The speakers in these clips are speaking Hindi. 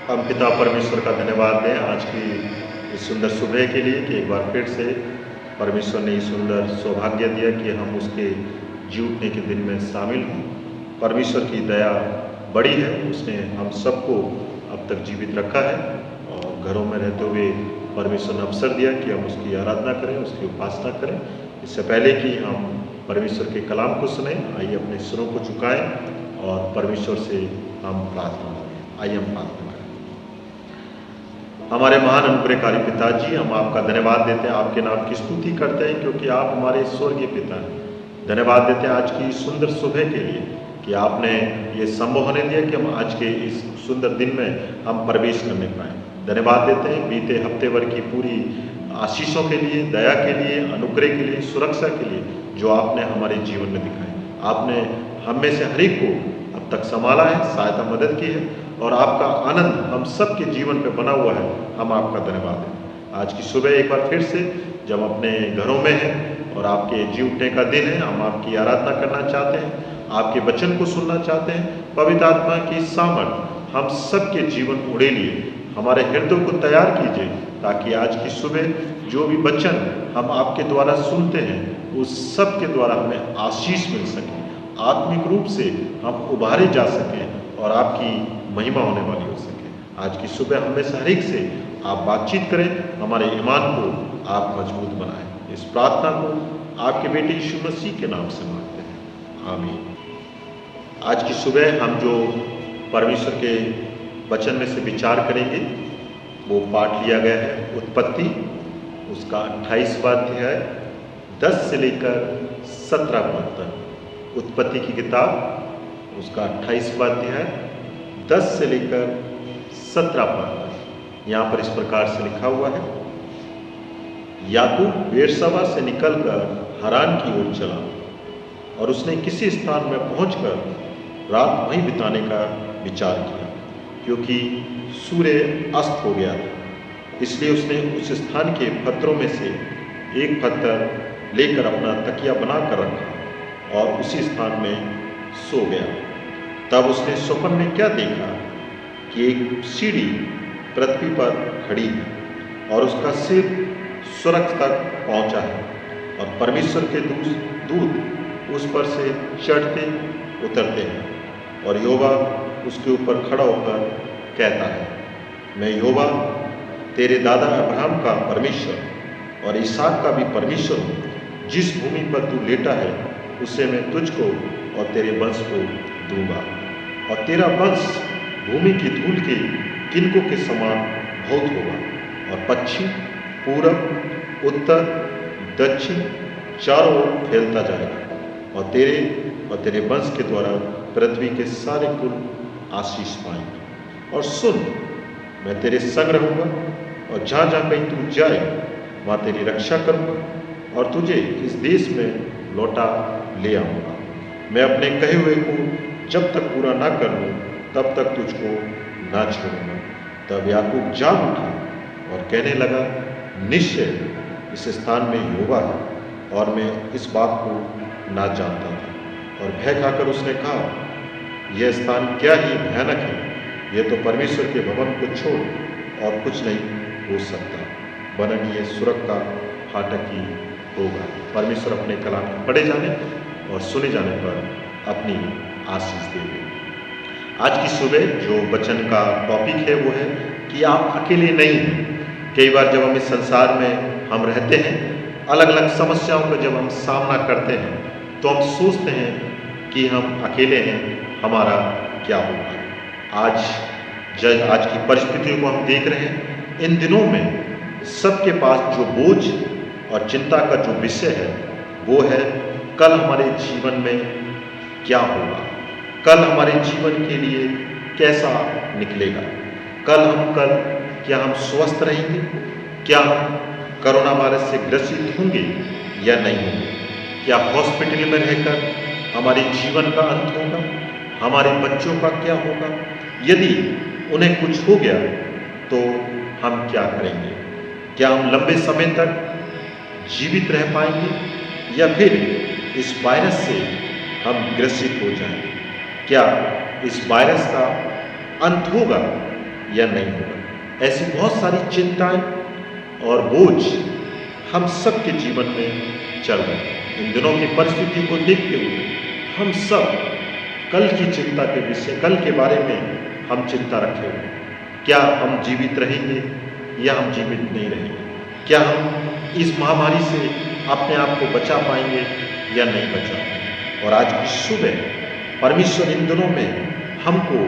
हम पिता परमेश्वर का धन्यवाद दें आज की इस सुंदर सुबह के लिए कि एक बार फिर से परमेश्वर ने इस सुंदर सौभाग्य दिया कि हम उसके जी उठने के दिन में शामिल हों। परमेश्वर की दया बड़ी है, उसने हम सबको अब तक जीवित रखा है और घरों में रहते हुए परमेश्वर ने अवसर दिया कि हम उसकी आराधना करें, उसकी उपासना करें। इससे पहले कि हम परमेश्वर के कलाम को सुने, आइए अपने सिरों को झुकाएं और परमेश्वर से हम प्रार्थना करें। आइए हम प्रार्थना करें। हमारे महान अनुग्रहकारी पिताजी, हम आपका धन्यवाद देते हैं, आपके नाम की स्तुति करते हैं क्योंकि आप हमारे स्वर्गीय पिता हैं। धन्यवाद देते हैं आज की सुंदर सुबह के लिए कि आपने ये संभव होने दिया कि हम आज के इस सुंदर दिन में हम प्रवेश करने पाए। धन्यवाद देते हैं बीते हफ्ते भर की पूरी आशीषों के लिए, दया के लिए, अनुग्रह के लिए, सुरक्षा के लिए जो आपने हमारे जीवन में दिखाए। आपने हम में से हर एक को अब तक संभाला है, सहायता मदद की है और आपका आनंद हम सब के जीवन पे बना हुआ है। हम आपका धन्यवाद दें। आज की सुबह एक बार फिर से जब अपने घरों में हैं और आपके जी उठने का दिन है, हम आपकी आराधना करना चाहते हैं, आपके वचन को सुनना चाहते हैं। पवित्र आत्मा की सामर्थ हम सबके जीवन उड़ेलिए, हमारे हृदय को तैयार कीजिए ताकि आज की सुबह जो भी वचन हम आपके द्वारा सुनते हैं उस सब के द्वारा हमें आशीष मिल सके, आत्मिक रूप से हम उभारे जा सकें और आपकी महिमा होने वाली हो सके। आज की सुबह हमें से हर एक से आप बातचीत करें, हमारे ईमान को आप मजबूत बनाएं। इस प्रार्थना को आपके बेटे यीशु मसीह के नाम से मांगते हैं, आमीन। आज की सुबह हम जो परमेश्वर के वचन में से विचार करेंगे वो पाठ लिया गया है उत्पत्ति, उसका 28वां अध्याय 10 से लेकर 17 पद तक। उत्पत्ति की किताब उसका 28वां अध्याय 10 से लेकर 17 पद तक। यहाँ पर इस प्रकार से लिखा हुआ है, याकूब बेरशबा से निकलकर हरान की ओर चला और उसने किसी स्थान में पहुंचकर रात वहीं बिताने का विचार किया क्योंकि सूर्य अस्त हो गया था। इसलिए उसने उस स्थान के पत्थरों में से एक पत्थर लेकर अपना तकिया बनाकर रखा और उसी स्थान में सो गया। तब उसने स्वप्न में क्या देखा कि एक सीढ़ी पृथ्वी पर खड़ी है और उसका सिर स्वर्ग तक पहुंचा है और परमेश्वर के दूत उस पर से चढ़ते उतरते हैं और यहोवा उसके ऊपर खड़ा होकर कहता है, मैं यहोवा तेरे दादा अब्राहम का परमेश्वर और इसहाक का भी परमेश्वर हूँ। जिस भूमि पर तू लेटा है उसे मैं तुझको और तेरे वंश को दूंगा और तेरा वंश भूमि की धूल के किनकों के समान बहुत होगा और पश्चिम, पूरब, उत्तर, दक्षिण चारों ओर फैलता जाएगा और तेरे वंश के द्वारा पृथ्वी के सारे कुल आशीष पाएंगे। और सुन, मैं तेरे संग रहूंगा और जहाँ जहाँ कहीं तू जाए वहाँ तेरी रक्षा करूंगा और तुझे इस देश में लौटा ले आऊंगा। मैं अपने कहे हुए को जब तक पूरा ना कर लूँ तब तक तुझको ना छोड़ूंगा। तब याकूब जाग उठा और कहने लगा, निश्चय इस स्थान में यहोवा है और मैं इस बात को ना जानता था। और भय खाकर उसने कहा, यह स्थान क्या ही भयानक है, यह तो परमेश्वर के भवन को छोड़ और कुछ नहीं हो सकता, वरन यह स्वर्ग का फाटक ही होगा। परमेश्वर अपने कलाम के पढ़े जाने और सुने जाने पर अपनी आशीष देंगे। आज की सुबह जो वचन का टॉपिक है वो है कि आप अकेले नहीं हैं। कई बार जब हम इस संसार में हम रहते हैं, अलग अलग समस्याओं का जब हम सामना करते हैं तो हम सोचते हैं कि हम अकेले हैं, हमारा क्या होगा। आज की परिस्थितियों को हम देख रहे हैं। इन दिनों में सबके पास जो बोझ और चिंता का जो विषय है वो है कल हमारे जीवन में क्या होगा, कल हमारे जीवन के लिए कैसा निकलेगा, कल क्या हम स्वस्थ रहेंगे, क्या हम कोरोना वायरस से ग्रसित होंगे या नहीं होंगे, क्या हॉस्पिटल में रहकर हमारे जीवन का अंत होगा, हमारे बच्चों का क्या होगा, यदि उन्हें कुछ हो गया तो हम क्या करेंगे, क्या हम लंबे समय तक जीवित रह पाएंगे या फिर इस वायरस से हम ग्रसित हो जाएंगे, क्या इस वायरस का अंत होगा या नहीं होगा। ऐसी बहुत सारी चिंताएं और बोझ हम सब के जीवन में चल रहे हैं। इन दिनों की परिस्थिति को देखते हुए हम सब कल की चिंता के विषय, कल के बारे में हम चिंता रखे हुए। क्या हम जीवित रहेंगे या हम जीवित नहीं रहेंगे? क्या हम इस महामारी से अपने आप को बचा पाएंगे या नहीं बचा पाएंगे? और आज की सुबह परमेश्वर इन दिनों में हमको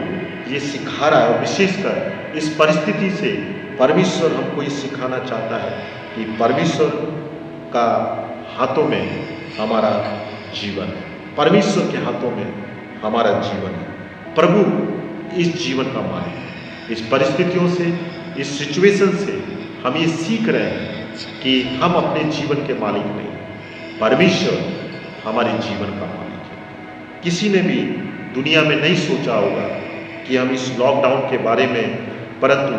ये सिखा रहा है, और विशेषकर इस परिस्थिति से परमेश्वर हमको ये सिखाना चाहता है कि परमेश्वर का हाथों में हमारा जीवन है, परमेश्वर के हाथों में हमारा जीवन है। प्रभु इस जीवन का मालिक है। इस परिस्थितियों से, इस सिचुएशन से हम ये सीख रहे हैं कि हम अपने जीवन के मालिक नहीं, परमेश्वर हमारे जीवन का मालिक है। किसी ने भी दुनिया में नहीं सोचा होगा कि हम इस लॉकडाउन के बारे में, परंतु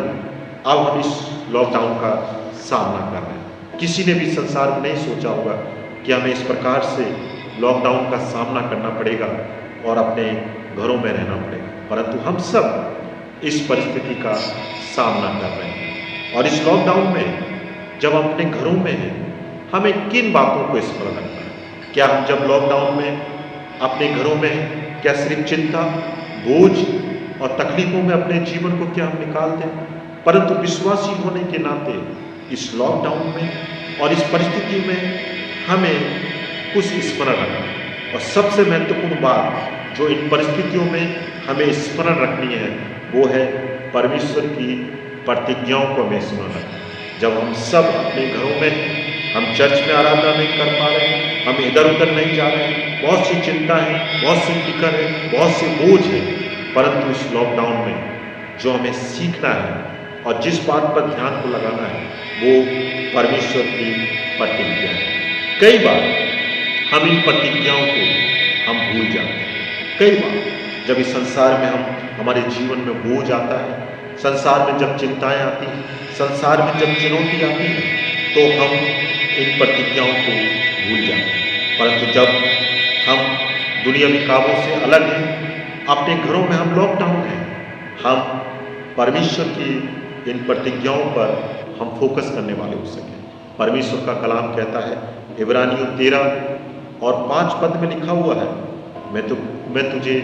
अब हम इस लॉकडाउन का सामना कर रहे हैं। किसी ने भी संसार में नहीं सोचा होगा कि हमें इस प्रकार से लॉकडाउन का सामना करना पड़ेगा और अपने घरों में रहना पड़ेगा, परंतु हम सब इस परिस्थिति का सामना कर रहे हैं। और इस लॉकडाउन में जब हम अपने घरों में हैं, हमें किन बातों को स्मरण रखना है? क्या हम जब लॉकडाउन में अपने घरों में हैं, क्या सिर्फ चिंता, बोझ और तकलीफों में अपने जीवन को क्या हम निकाल दें? परंतु विश्वासी होने के नाते इस लॉकडाउन में और इस परिस्थिति में हमें कुछ स्मरण रखना है। और सबसे महत्वपूर्ण बात जो इन परिस्थितियों में हमें स्मरण रखनी है, वो है परमेश्वर की प्रतिज्ञाओं को हमें स्मरण रखना है। जब हम सब अपने घरों में, हम चर्च में आराधना नहीं कर पा रहे हैं, हम इधर उधर नहीं जा रहे हैं, बहुत सी चिंता है, बहुत सी फिक्र है, बहुत से बोझ है, परंतु इस लॉकडाउन में जो हमें सीखना है और जिस बात पर ध्यान को लगाना है, वो परमेश्वर की प्रतिज्ञा है। कई बार हम इन प्रतिज्ञाओं को हम भूल जाते हैं। कई बार जब इस संसार में हमारे जीवन में बोझ आता है, संसार में जब चिंताएं आती हैं, संसार में जब चुनौती आती है, तो हम इन प्रतिज्ञाओं को भूल जाते हैं। परंतु जब हम दुनियावी कामों से अलग हैं, अपने घरों में हम लॉकडाउन हैं, हम परमेश्वर की इन प्रतिज्ञाओं पर हम फोकस करने वाले हो सकें। परमेश्वर का कलाम कहता है, इब्रानियों 13 और 5 पद में लिखा हुआ है, मैं तुझे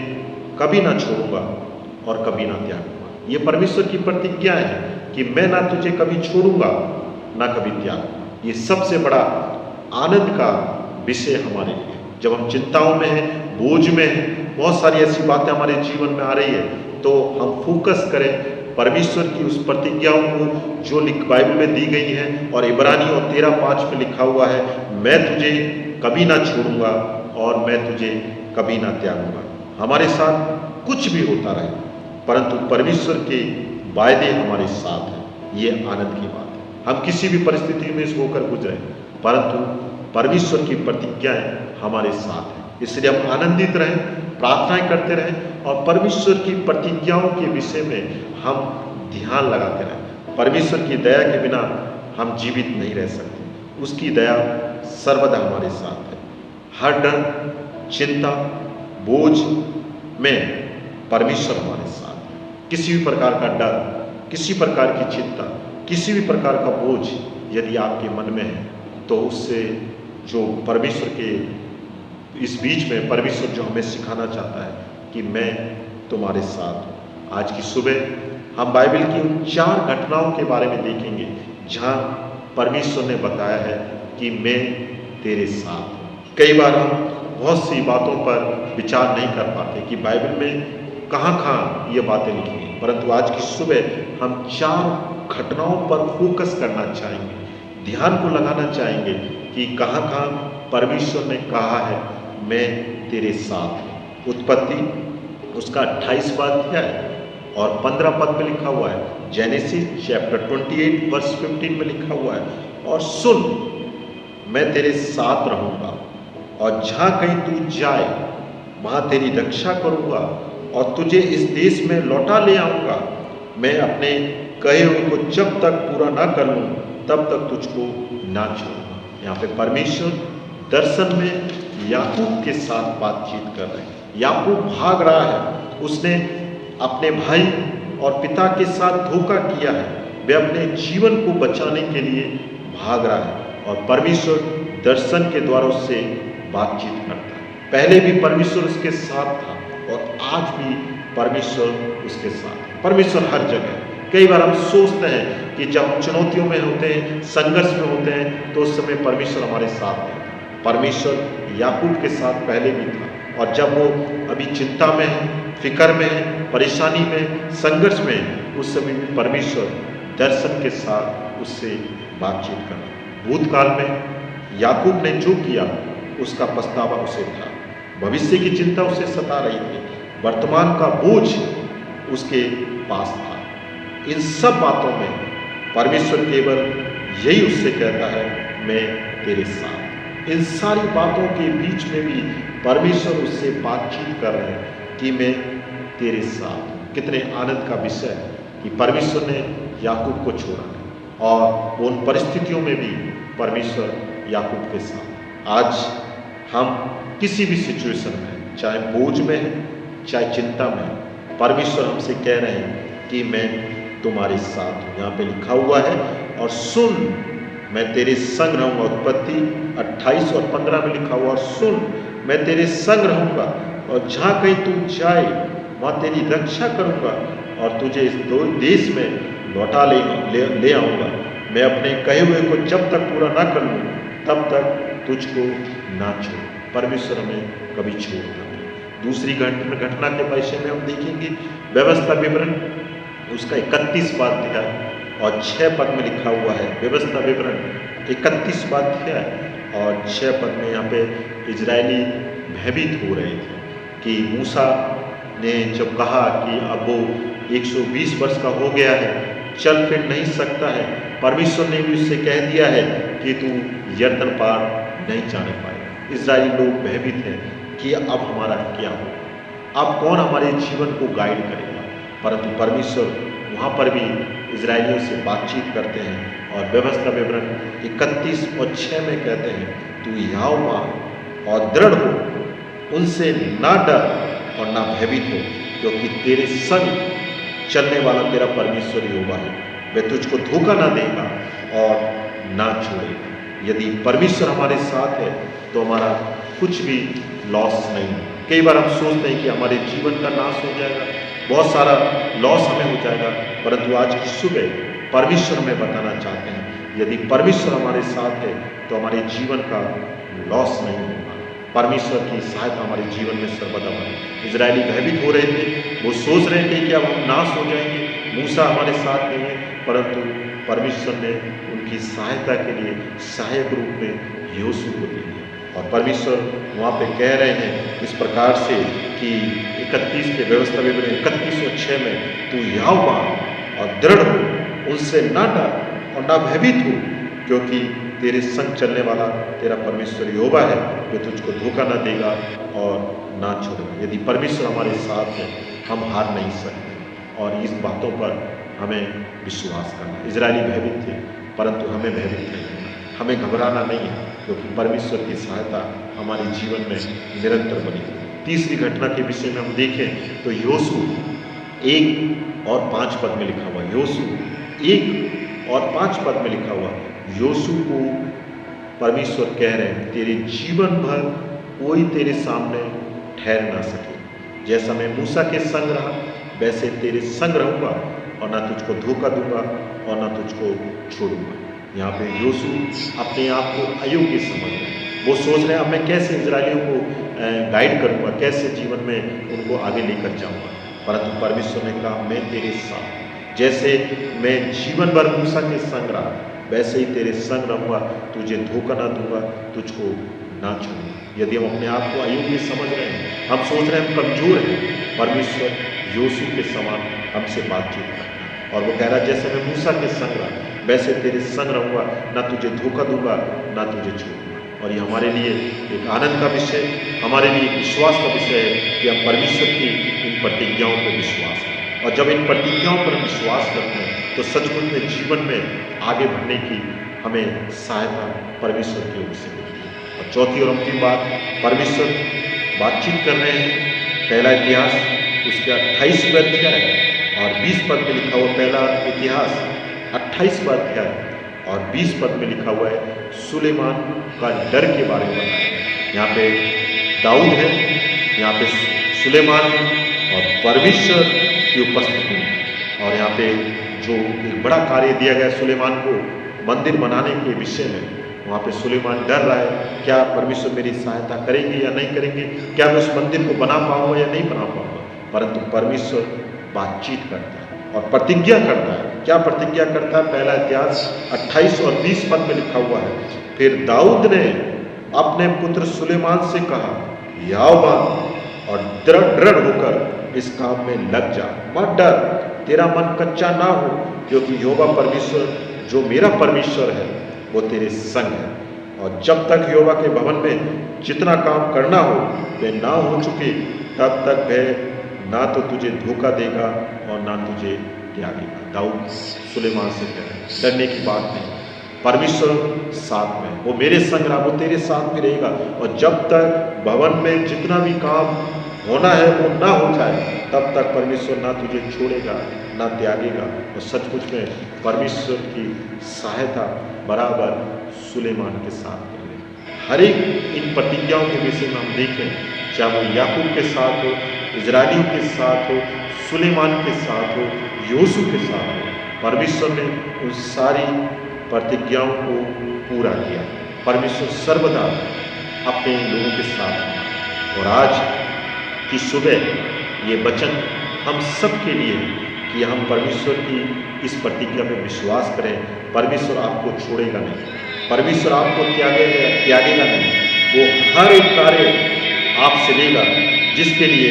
कभी ना छोड़ूंगा और कभी ना त्यागूंगा। ये परमेश्वर की प्रतिज्ञा है कि मैं ना तुझे कभी छोड़ूंगा ना कभी त्यागूंगा। ये सबसे बड़ा आनंद का विषय हमारे लिए। जब हम चिंताओं में हैं, बोझ में हैं, बहुत सारी ऐसी बातें हमारे जीवन में आ रही है, तो हम फोकस करें परमेश्वर की उस प्रतिज्ञाओं को जो बाइबल में दी गई है। और इब्रानियों 13:5 में लिखा हुआ है, मैं तुझे कभी ना छोड़ूंगा और मैं तुझे कभी ना त्यागूंगा। हमारे साथ कुछ भी होता रहे, परंतु परमेश्वर के वायदे हमारे साथ हैं। ये आनंद की बात है। हम किसी भी परिस्थिति में से होकर गुजरे, परंतु परमेश्वर की प्रतिज्ञाएं हमारे साथ हैं। इसलिए हम आनंदित रहें, प्रार्थनाएं करते रहें और परमेश्वर की प्रतिज्ञाओं के विषय में हम ध्यान लगाते रहें। परमेश्वर की दया के बिना हम जीवित नहीं रह सकते। उसकी दया सर्वदा हमारे साथ है। हर डर, चिंता, बोझ में परमेश्वर हमारे साथ है। किसी भी प्रकार का डर, किसी प्रकार की चिंता, किसी भी प्रकार का बोझ यदि आपके मन में है, तो उससे जो परमेश्वर के इस बीच में परमेश्वर जो हमें सिखाना चाहता है कि मैं तुम्हारे साथ हूँ। आज की सुबह हम बाइबल की उन 4 घटनाओं के बारे में देखेंगे जहाँ परमेश्वर ने बताया है कि मैं तेरे साथ हूँ। कई बार हम बहुत सी बातों पर विचार नहीं कर पाते कि बाइबल में कहाँ ये बातें लिखी हैं, परंतु आज की सुबह हम 4 घटनाओं पर फोकस करना चाहेंगे, ध्यान को लगाना चाहेंगे कि कहाँ परमेश्वर ने कहा है मैं तेरे साथ हूँ। उत्पत्ति उसका 28वां अध्याय और 15 पद में लिखा हुआ है, जेनेसिस चैप्टर 28 वर्स 15 में लिखा हुआ है, और सुन मैं तेरे साथ रहूँगा और जहाँ कहीं तू जाए वहाँ तेरी रक्षा करूँगा और तुझे इस देश में लौटा ले आऊँगा। मैं अपने कहे हुए को जब तक पूरा ना कर लूँ तब तक तुझको ना छोड़ूंगा। यहाँ पे परमेश्वर दर्शन में याकूब के साथ बातचीत कर रहे हैं। याकूब भाग रहा है, उसने अपने भाई और पिता के साथ धोखा किया है, वह अपने जीवन को बचाने के लिए भाग रहा है और परमेश्वर दर्शन के द्वारा उससे बातचीत करता है। पहले भी परमेश्वर उसके साथ था और आज भी परमेश्वर उसके साथ है। परमेश्वर हर जगह है। कई बार हम सोचते हैं कि जब हम चुनौतियों में होते हैं, संघर्ष में होते हैं, तो उस समय परमेश्वर हमारे साथ है। परमेश्वर याकूब के साथ पहले भी था और जब वो अभी चिंता में है, फिक्र में है, परेशानी में, संघर्ष में है, उस समय भी परमेश्वर दर्शन के साथ उससे बातचीत करना। भूतकाल में याकूब ने जो किया उसका पछतावा उसे था, भविष्य की चिंता उसे सता रही थी, वर्तमान का बोझ उसके पास था। इन सब बातों में परमेश्वर केवल यही उससे कहता है, मैं तेरे साथ। इन सारी बातों के बीच में भी परमेश्वर उससे बातचीत कर रहे हैं कि मैं तेरे साथ। कितने आनंद का विषय है कि परमेश्वर ने याकूब को छोड़ा और उन परिस्थितियों में भी परमेश्वर याकूब के साथ। आज हम किसी भी सिचुएशन में, चाहे बोझ में है, चाहे चिंता में, परमेश्वर हमसे कह रहे हैं कि मैं तुम्हारे साथ हूँ। यहाँ पे लिखा हुआ है, और सुन मैं तेरे संग रहूँगा। उत्पत्ति 28 और 15 में लिखा हुआ, और सुन मैं तेरे संग रहूँगा और जहाँ कहीं तू जाए वहाँ तेरी रक्षा करूँगा और तुझे इस देश में लौटा ले आऊँगा। मैं अपने कहे हुए को जब तक पूरा ना कर लूँ तब तक तुझको ना छोड़। परमेश्वर हमें कभी छोड़ता नहीं। दूसरी घटना के विषय में हम देखेंगे, व्यवस्था विवरण उसका 31वां अध्याय और 6 पद में लिखा हुआ है। व्यवस्था विवरण 31वां अध्याय और 6 पद में यहाँ पे इजरायली भयभीत हो रहे थे कि मूसा ने जब कहा कि अब वो 120 वर्ष का हो गया है, चल फिर नहीं सकता है। परमेश्वर ने भी उससे कह दिया है कि तू यरदन पार नहीं जाने पाएगा। इजरायली लोग भयभीत हैं कि अब हमारा क्या हो, अब कौन हमारे जीवन को गाइड करेगा। परंतु परमेश्वर वहाँ पर भी इजरायलियों से बातचीत करते हैं और व्यवस्था विवरण 31 और 6 में कहते हैं, तू यावमान और दृढ़ हो, उनसे ना डर और ना भयभीत हो, क्योंकि तेरे संग चलने वाला तेरा परमेश्वर यहोवा है। वह तुझको धोखा ना देगा और ना छोड़ेगा। यदि परमेश्वर हमारे साथ है तो हमारा कुछ भी लॉस नहीं। कई बार हम सोचते हैं कि हमारे जीवन का नाश हो जाएगा, बहुत सारा लॉस हमें हो जाएगा, परंतु आज की सुबह परमेश्वर हमें बताना चाहते हैं, यदि परमेश्वर हमारे साथ है तो हमारे जीवन का लॉस नहीं होगा। परमेश्वर की सहायता हमारे जीवन में सर्वदा बने। इजरायली भयभीत हो रहे थे, वो सोच रहे थे कि अब हम नाश हो जाएंगे, मूसा हमारे साथ नहीं है, परंतु परमेश्वर ने उनकी सहायता के लिए सहायक रूप में यहोशू को दे दिया। और परमेश्वर वहाँ पे कह रहे हैं इस प्रकार से कि 31 के व्यवस्था विवरण 31 और 6 में, तू यावमान और दृढ़ हो, उनसे ना डर और ना भयभीत हो, क्योंकि तेरे संग चलने वाला तेरा परमेश्वर यहोवा है, जो तुझको धोखा ना देगा और ना छोड़ेगा। यदि परमेश्वर हमारे साथ है हम हार नहीं सकते, और इस बातों पर हमें विश्वास करना। इजरायली भयभीत थे, परंतु हमें भयभीत नहीं होना, हमें घबराना नहीं है, क्योंकि परमेश्वर की सहायता हमारे जीवन में निरंतर बनी है। तीसरी घटना के विषय में हम देखें तो यहोशू 1 और 5 पद में लिखा हुआ, यहोशू 1 और 5 पद में लिखा हुआ, यहोशू को परमेश्वर कह रहे हैं, तेरे जीवन भर कोई तेरे सामने ठहर ना सके। जैसा मैं मूसा के संग रहा वैसे तेरे संग रहूँगा और ना तुझको धोखा दूंगा और ना तुझको छोड़ूंगा। यहाँ पे यहोशू अपने आप को अयोग्य समझ रहे हैं। वो सोच रहे हैं अब मैं कैसे इजरायलियों को गाइड करूँगा, कैसे जीवन में उनको आगे लेकर जाऊँगा। परंतु परमेश्वर ने कहा, मैं तेरे साथ, जैसे मैं जीवन भर मूसा के संग रहा वैसे ही तेरे संग रहूँगा, तुझे धोखा ना दूंगा, तुझको ना छोड़ूंगा। यदि हम अपने आप को अयोग्य समझ रहे हैं, हम सोच रहे हैं हम कमजोर हैं, परमेश्वर यहोशू के समान हमसे बातचीत करता है और वो कह रहा है जैसे मैं मूसा के संग रहा वैसे तेरे संग रहूँगा, ना तुझे धोखा दूंगा ना तुझे छोड़ूंगा। और ये हमारे लिए एक आनंद का विषय, हमारे लिए एक विश्वास का विषय है कि हम परमेश्वर की इन प्रतिज्ञाओं पर विश्वास करें। और जब इन प्रतिज्ञाओं पर विश्वास करते हैं तो सचमुच में जीवन में आगे बढ़ने की हमें सहायता परमेश्वर की ओर से मिलती है। और चौथी और अंतिम बात, परमेश्वर बातचीत कर रहे हैं। पहला इतिहास उसके 28वें अध्याय और 20 पद में लिखा हुआ पहला इतिहास 28वां अध्याय और 20 पद में लिखा हुआ है सुलेमान का डर के बारे में बताया है। यहाँ पे दाऊद है, यहाँ पे सुलेमान और परमेश्वर की उपस्थिति में, और यहाँ पे जो एक बड़ा कार्य दिया गया सुलेमान को मंदिर बनाने के विषय में, वहाँ पे सुलेमान डर रहा है, क्या परमेश्वर मेरी सहायता करेंगे या नहीं करेंगे, क्या मैं उस मंदिर को बना पाऊंगा या नहीं बना पाऊंगा। परंतु परमेश्वर बातचीत करता है और प्रतिज्ञा करता है। क्या प्रतिज्ञा करता है? पहला इतिहास 28 और 20 पद में लिखा हुआ है, फिर दाऊद ने अपने पुत्र सुलेमान से कहा, याव बांध और दृढ़ होकर इस काम में लग जा, मत डर, तेरा मन कच्चा ना हो, क्योंकि यहोवा परमेश्वर जो मेरा परमेश्वर है वो तेरे संग है। और जब तक यहोवा के भवन में जितना काम करना हो वे ना हो चुके, तब तक वह ना तो तुझे धोखा देगा और ना तुझे त्यागेगा। दाऊद सुलेमान से कह रहे हैं, डरने की बात नहीं, परमेश्वर साथ में, वो मेरे संग रहा, वो तेरे साथ में रहेगा। और जब तक भवन में जितना भी काम होना है वो ना हो जाए, तब तक परमेश्वर ना तुझे छोड़ेगा ना त्यागेगा। और सचमुच में परमेश्वर की सहायता बराबर सुलेमान के साथ कर रही। हर एक इन प्रतिज्ञाओं के विषय में हम देखें, चाहे वो याकूब के साथ हो, इजराइलियों के साथ हो, सुलेमान के साथ हो, योशू के साथ हो, परमेश्वर ने उन सारी प्रतिज्ञाओं को पूरा किया। परमेश्वर सर्वदा अपने लोगों के साथ है। और आज की सुबह ये वचन हम सब के लिए कि हम परमेश्वर की इस प्रतिज्ञा पे विश्वास करें। परमेश्वर आपको छोड़ेगा नहीं, परमेश्वर आपको त्यागेगा नहीं। वो हर एक कार्य आपसे लेगा जिसके लिए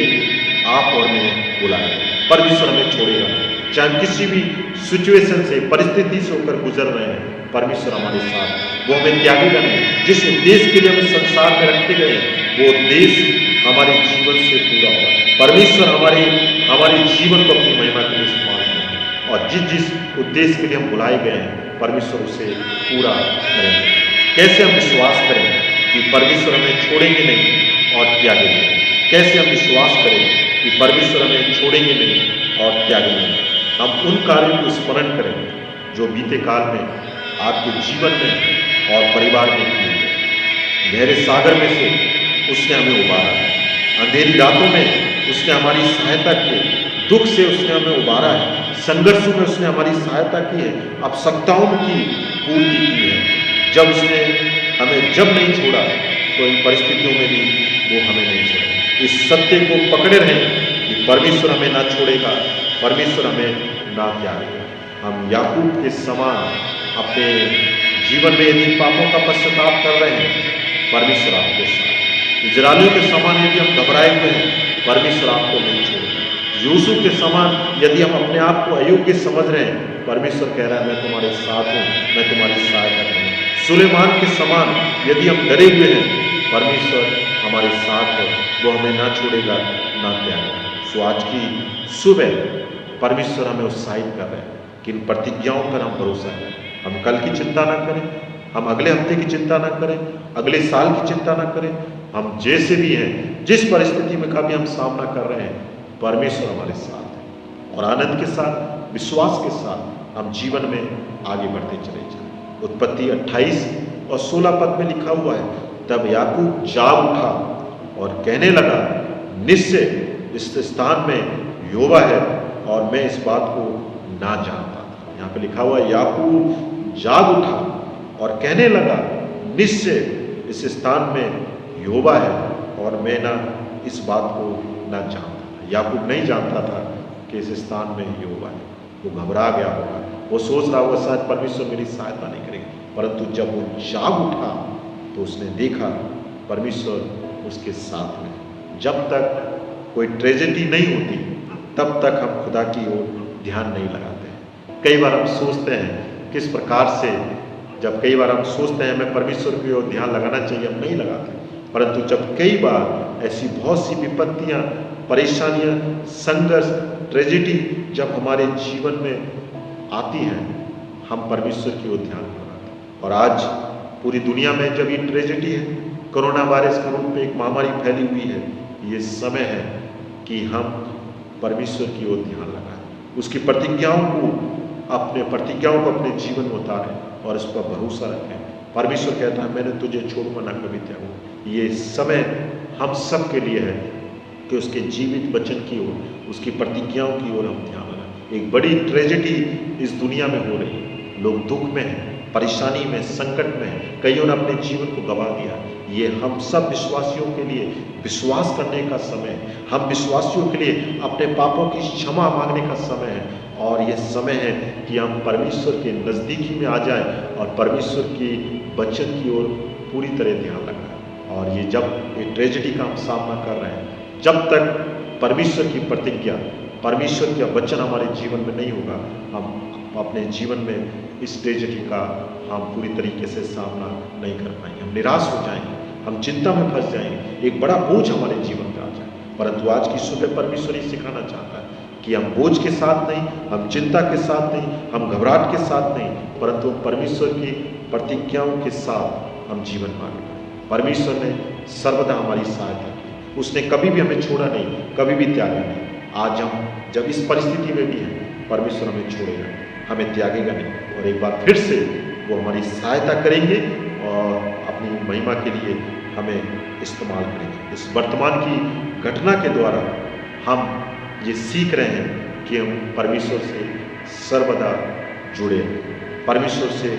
आप और मैं बुलाए। परमेश्वर हमें छोड़ेगा नहीं, चाहे हम किसी भी सिचुएशन से, परिस्थिति से होकर गुजर रहे हैं, परमेश्वर हमारे साथ, वो हमें त्यागेगा नहीं। जिस उद्देश्य के लिए हम संसार में रखे गए वो उद्देश्य हमारे जीवन से पूरा होगा। परमेश्वर हमारे जीवन को अपनी महिमा के लिए इस्तेमाल करेंगे और जिस उद्देश्य के लिए हम बुलाए गए हैं परमेश्वर उसे पूरा करेंगे। कैसे हम विश्वास करें कि परमेश्वर हमें छोड़ेंगे नहीं और त्यागेंगे? कैसे हम विश्वास करें कि परमेश्वर हमें छोड़ेंगे नहीं और त्यागेंगे नहीं? हम उन कार्यों को स्मरण करें जो बीते काल में आपके जीवन में और परिवार में किए गए। गहरे सागर में से उसने हमें उबारा है, अंधेरी रातों में उसने हमारी सहायता की है, दुख से उसने हमें उबारा है, संघर्षों में उसने हमारी सहायता की है, आवश्यकताओं की पूर्ति की है। जब उसने हमें जब नहीं छोड़ा तो इन परिस्थितियों में भी वो हमें नहीं छोड़ा। इस सत्य को पकड़े रहें कि परमेश्वर हमें ना छोड़ेगा, परमेश्वर हमें ना त्यागेगा। हम याकूब के समान अपने जीवन में यदि पापों का पश्चाताप कर रहे हैं, परमेश्वर आपके साथ। इजराइलियों के समान यदि हम घबराए हुए हैं, परमेश्वर आपको नहीं छोड़ेगा। यूसुफ के समान यदि हम अपने आप को अयोग्य समझ रहे हैं, परमेश्वर कह रहा है मैं तुम्हारे साथ हूँ, मैं तुम्हारी सहायता करूँगा। सुलेमान के समान यदि हम डरे हुए हैं, परमेश्वर हमारे साथ है, वो हमें ना छोड़ेगा ना त्यागेगा। सो आज की सुबह परमेश्वर हमें उत्साहित कर रहे हैं कि इन प्रतिज्ञाओं पर हम भरोसा करें। हम कल की चिंता ना करें, हम अगले हफ्ते की चिंता ना करें, अगले साल की चिंता ना करें। हम जैसे भी हैं, जिस परिस्थिति में कभी हम सामना कर रहे हैं, परमेश्वर हमारे साथ है और आनंद के साथ, विश्वास के साथ हम जीवन में आगे बढ़ते चले जाएं। उत्पत्ति 28 और 16 पद में लिखा हुआ है, तब याकूब जाग उठा और कहने लगा, निश्चय इस स्थान में यहोवा है और मैं इस बात को ना जानता था। यहाँ पे लिखा हुआ है याकूब जाग उठा और कहने लगा, निश्चय इस स्थान में यहोवा है और मैं ना इस बात को ना जानता। याकूब नहीं जानता था कि इस स्थान में यहोवा है। वो घबरा गया होगा, वो सोच रहा होगा शायद परमेश्वर मेरी सहायता नहीं करेगी। परंतु जब वो जाग उठा तो उसने देखा परमेश्वर उसके साथ में। जब तक कोई ट्रेजेडी नहीं होती तब तक हम खुदा की ओर ध्यान नहीं लगाते हैं। कई बार हम सोचते हैं किस प्रकार से, जब कई बार हम सोचते हैं हमें परमेश्वर की ओर ध्यान लगाना चाहिए, हम नहीं लगाते। परंतु जब कई बार ऐसी बहुत सी विपत्तियां, परेशानियां, संघर्ष, ट्रेजेडी जब हमारे जीवन में आती हैं, हम परमेश्वर की ओर ध्यान लगाते हैं। और आज पूरी दुनिया में जब ये ट्रेजेडी है, कोरोना वायरस के रूप में एक महामारी फैली हुई है, ये समय है कि हम परमेश्वर की ओर ध्यान लगाएं। उसकी प्रतिज्ञाओं को अपने जीवन में उतारें और इस पर भरोसा रखें। परमेश्वर कहता है मैंने तुझे छोड़ूंगा ना कभी त्यागूंगा। ये समय हम सब के लिए है कि उसके जीवित वचन की ओर, उसकी प्रतिज्ञाओं की ओर हम ध्यान दें। एक बड़ी ट्रेजेडी इस दुनिया में हो रही है, लोग दुख में हैं, परेशानी में, संकट में हैं, कईयों ने अपने जीवन को गंवा दिया। ये हम सब विश्वासियों के लिए विश्वास करने का समय है। हम विश्वासियों के लिए अपने पापों की क्षमा मांगने का समय है और ये समय है कि हम परमेश्वर के नज़दीकी में आ जाएं और परमेश्वर की वचन की ओर पूरी तरह ध्यान लगाएं। और ये जब ये ट्रेजेडी का हम सामना कर रहे हैं, जब तक परमेश्वर की प्रतिज्ञा, परमेश्वर का वचन हमारे जीवन में नहीं होगा, हम अपने जीवन में इस ट्रेजेडी का हम पूरी तरीके से सामना नहीं कर पाएंगे। हम निराश हो जाएंगे, हम चिंता में फंस जाएंगे, एक बड़ा बोझ हमारे जीवन में आ जाए। परंतु आज की सुबह परमेश्वर ये सिखाना चाहता है कि हम बोझ के साथ नहीं, हम चिंता के साथ नहीं, हम घबराहट के साथ नहीं, परंतु परमेश्वर की प्रतिज्ञाओं के साथ हम जीवन मांगे। परमेश्वर ने सर्वदा हमारी सहायता की, उसने कभी भी हमें छोड़ा नहीं, कभी भी त्यागा नहीं। आज हम जब इस परिस्थिति में भी हैं, परमेश्वर हमें छोड़ेगा, हमें त्यागेगा नहीं और एक बार फिर से वो हमारी सहायता करेंगे और अपनी महिमा के लिए हमें इस्तेमाल करेंगे। इस वर्तमान की घटना के द्वारा हम ये सीख रहे हैं कि हम परमेश्वर से सर्वदा जुड़े, परमेश्वर से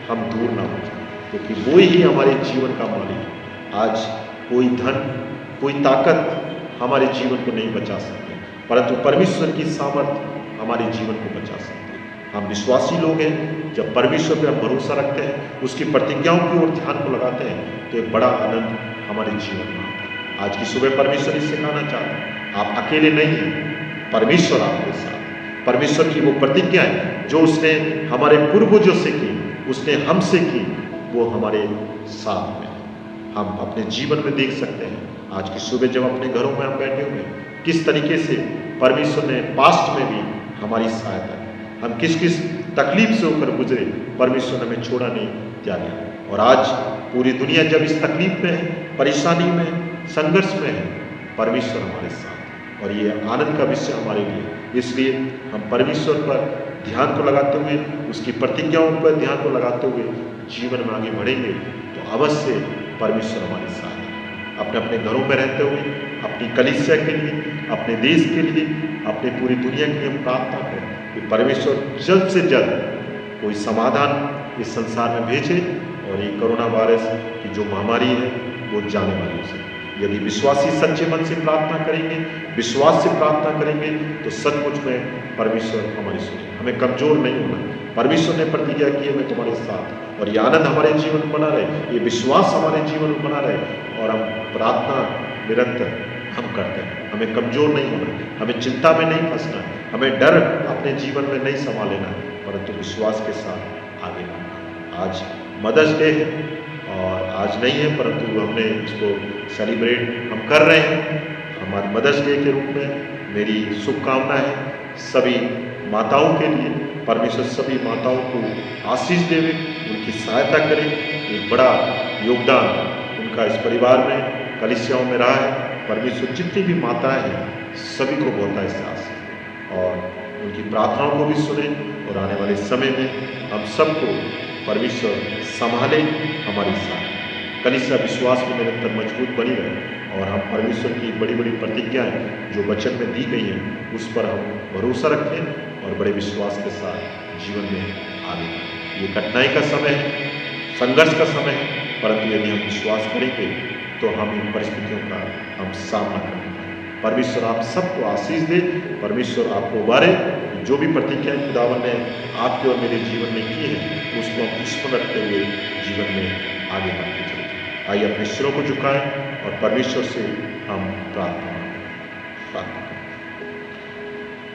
हम दूर ना हो जाए, क्योंकि वो ही हमारे जीवन का मालिक है। आज कोई धन, कोई ताकत हमारे जीवन को नहीं बचा सकते, परंतु परमेश्वर की सामर्थ्य हमारे जीवन को बचा सकते हैं। हम विश्वासी लोग हैं, जब परमेश्वर पर हम भरोसा रखते हैं, उसकी प्रतिज्ञाओं की ओर ध्यान को लगाते हैं, तो एक बड़ा आनंद हमारे जीवन में आता है। आज की सुबह परमेश्वर इसे सिखाना चाहता है, आप अकेले नहीं हैं, परमेश्वर आपके साथ। परमेश्वर की वो प्रतिज्ञा है जो उसने हमारे पूर्वजों से की, उसने हमसे की, वो हमारे साथ में हम अपने जीवन में देख सकते हैं। आज की सुबह जब अपने घरों में हम बैठे हुए हैं, किस तरीके से परमेश्वर ने पास्ट में भी हमारी सहायता की, हम किस किस तकलीफ से होकर गुजरे, परमेश्वर ने हमें छोड़ा नहीं, त्यागा। और आज पूरी दुनिया जब इस तकलीफ में है, परेशानी में, संघर्ष में है, परमेश्वर हमारे साथ। और ये आनंद का विषय हमारे लिए, इसलिए हम परमेश्वर पर ध्यान को लगाते हुए, उसकी प्रतिज्ञाओं पर ध्यान को लगाते हुए जीवन में आगे बढ़ेंगे तो अवश्य परमेश्वर हमारे साथ है। अपने अपने घरों में रहते हुए, अपनी कलीसिया के लिए, अपने देश के लिए, अपने पूरी दुनिया के लिए हम प्रार्थना करें कि परमेश्वर जल्द से जल्द कोई समाधान इस संसार में भेजे और ये कोरोना वायरस की जो महामारी है वो जाने वाली हो सके। यदि विश्वासी सच्चे मन से प्रार्थना करेंगे, विश्वास से प्रार्थना करेंगे, तो सचमुच में परमेश्वर हमारी सुने। हमें कमजोर नहीं होना, परमेश्वर ने प्रतिज्ञा की है मैं तुम्हारे साथ, और ये आनंद हमारे जीवन में बना रहे, ये विश्वास हमारे जीवन में बना रहे और हम प्रार्थना निरंतर हम करते हैं। हमें कमजोर नहीं होना, हमें चिंता में नहीं फंसना, हमें डर अपने जीवन में नहीं समा लेना, परंतु विश्वास के साथ आगे बढ़ना। आज मदर्स डे है और आज नहीं है, परंतु हमने इसको सेलिब्रेट हम कर रहे हैं हमारे मदर्स डे के रूप में। मेरी शुभकामना है सभी माताओं के लिए, परमेश्वर सभी माताओं को आशीष देवे, उनकी सहायता करे। एक बड़ा योगदान उनका इस परिवार में, कलीसियाओं में रहा है। परमेश्वर जितनी भी माताएं हैं सभी को बहुत ऐसे आशीष और उनकी प्रार्थनाओं को भी सुने, और आने वाले समय में हम सबको परमेश्वर संभाले, हमारी साथ कलीसिया विश्वास में निरंतर मजबूत बनी रहे और हम परमेश्वर की बड़ी बड़ी प्रतिज्ञाएं जो वचन में दी गई हैं उस पर हम भरोसा रखें और बड़े विश्वास के साथ जीवन में आगे बढ़ें। ये कठिनाई का समय है, संघर्ष का समय है, परंतु यदि हम विश्वास करेंगे तो हम इन परिस्थितियों का हम सामना कर पाएंगे। परमेश्वर आप सबको आशीष दे, परमेश्वर आपको उबारे। जो भी प्रतिज्ञाएं खुदावन ने आपके और मेरे जीवन में की है उसको हम स्मरण रखते हुए जीवन में आगे बढ़ते चले। आइए अपने सिरों को झुकाएं और परमेश्वर से हम प्रार्थना करें।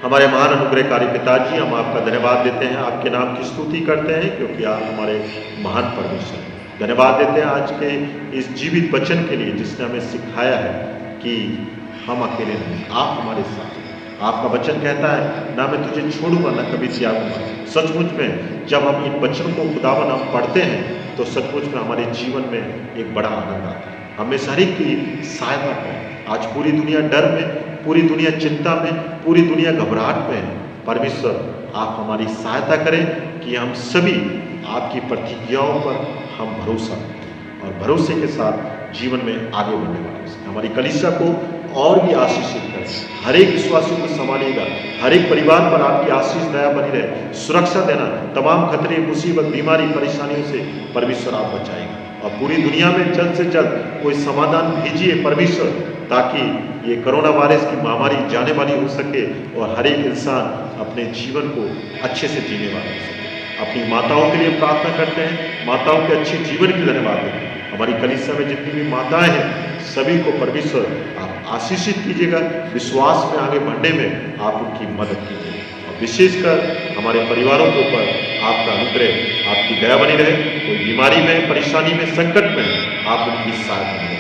हमारे महान अनुग्रहकारी पिताजी, हम आपका धन्यवाद देते हैं, आपके नाम की स्तुति करते हैं क्योंकि आप हमारे महान परमेश्वर हैं। धन्यवाद देते हैं आज के इस जीवित वचन के लिए जिसने हमें सिखाया है कि हम अकेले नहीं, आप हमारे साथ। आपका वचन कहता है ना मैं तुझे छोड़ूंगा ना कभी त्यागूंगा। सचमुच में जब हम इन वचनों को खुदावन हम पढ़ते हैं तो सचमुच में हमारे जीवन में एक बड़ा आनंद आता है। हमें हर एक की सहायता करें। आज पूरी दुनिया डर में, पूरी दुनिया चिंता में, पूरी दुनिया घबराहट में है, परमेश्वर आप हमारी सहायता करें कि हम सभी आपकी प्रतिज्ञाओं पर हम भरोसा रखें और भरोसे के साथ जीवन में आगे बढ़ने वाले हैं। हमारी कलीसिया को और भी आशीषित करें, हर एक विश्वासी को संभालिएगा, हर एक परिवार पर आपकी आशीष दया बनी रहे, सुरक्षा देना, तमाम खतरे, मुसीबत, बीमारी, परेशानियों से परमेश्वर आप बचाएगा और पूरी दुनिया में जल्द से जल्द कोई समाधान भेजिए परमेश्वर, ताकि ये कोरोना वायरस की महामारी जाने वाली हो सके और हर एक इंसान अपने जीवन को अच्छे से जीने वाला हो सके। अपनी माताओं के लिए प्रार्थना करते हैं, माताओं के अच्छे जीवन के धन्यवाद देते हैं। हमारी कलीसिया में जितनी भी माताएं हैं सभी को परमेश्वर आप आशीषित कीजिएगा, विश्वास में आगे बढ़ने में आप उनकी मदद कीजिएगा और विशेषकर हमारे परिवारों के ऊपर आपका अनुग्रह, आपकी दया बनी रहे। कोई बीमारी में, परेशानी में, संकट में आप उनकी सहायता करें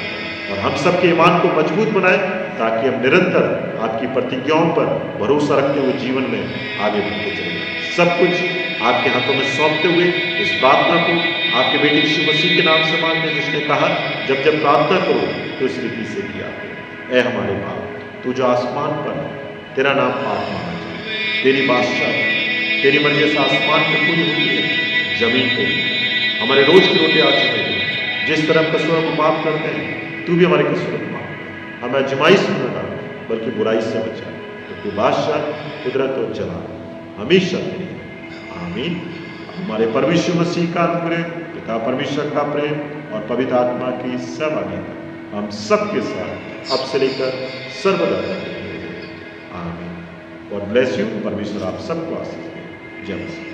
और हम सबके ईमान को मजबूत बनाएं ताकि हम निरंतर आपकी प्रतिज्ञाओं पर भरोसा रखते हुए जीवन में आगे बढ़ते चलें। सब कुछ आपके हाथों में सौंपते हुए इस प्रार्थना को आपके बेटे यीशु मसीह के नाम से मांगते हैं, जिसने कहा जब जब प्रार्थना करो तो इस रीति से किया करो। ऐ हमारे बाप, तू जो आसमान पर है, तेरा नाम पाक माना जाए, तेरी बादशाह, तेरी मर्जी से आसमान पर पूरी होती है जमीन पर। हमारे रोज की रोटी आज हमें दे, जिस तरह कसूरों को माफ करते हैं तू भी हमारे कसूरों को माफ कर, हमें आजमाइश में न डाल बल्कि बुराई से बचा, क्योंकि बादशाह, कुदरत और जलाल हमेशा तेरी। आमीन। हमारे परमेश्वर मसीह का अनुग्रह, पिता परमेश्वर का प्रेम और पवित्र आत्मा की सहभागिता हम सबके साथ अब से लेकर सर्वदा रहे। आमीन। God bless you. परमेश्वर आप सबको आशीष दे। जय मसीह।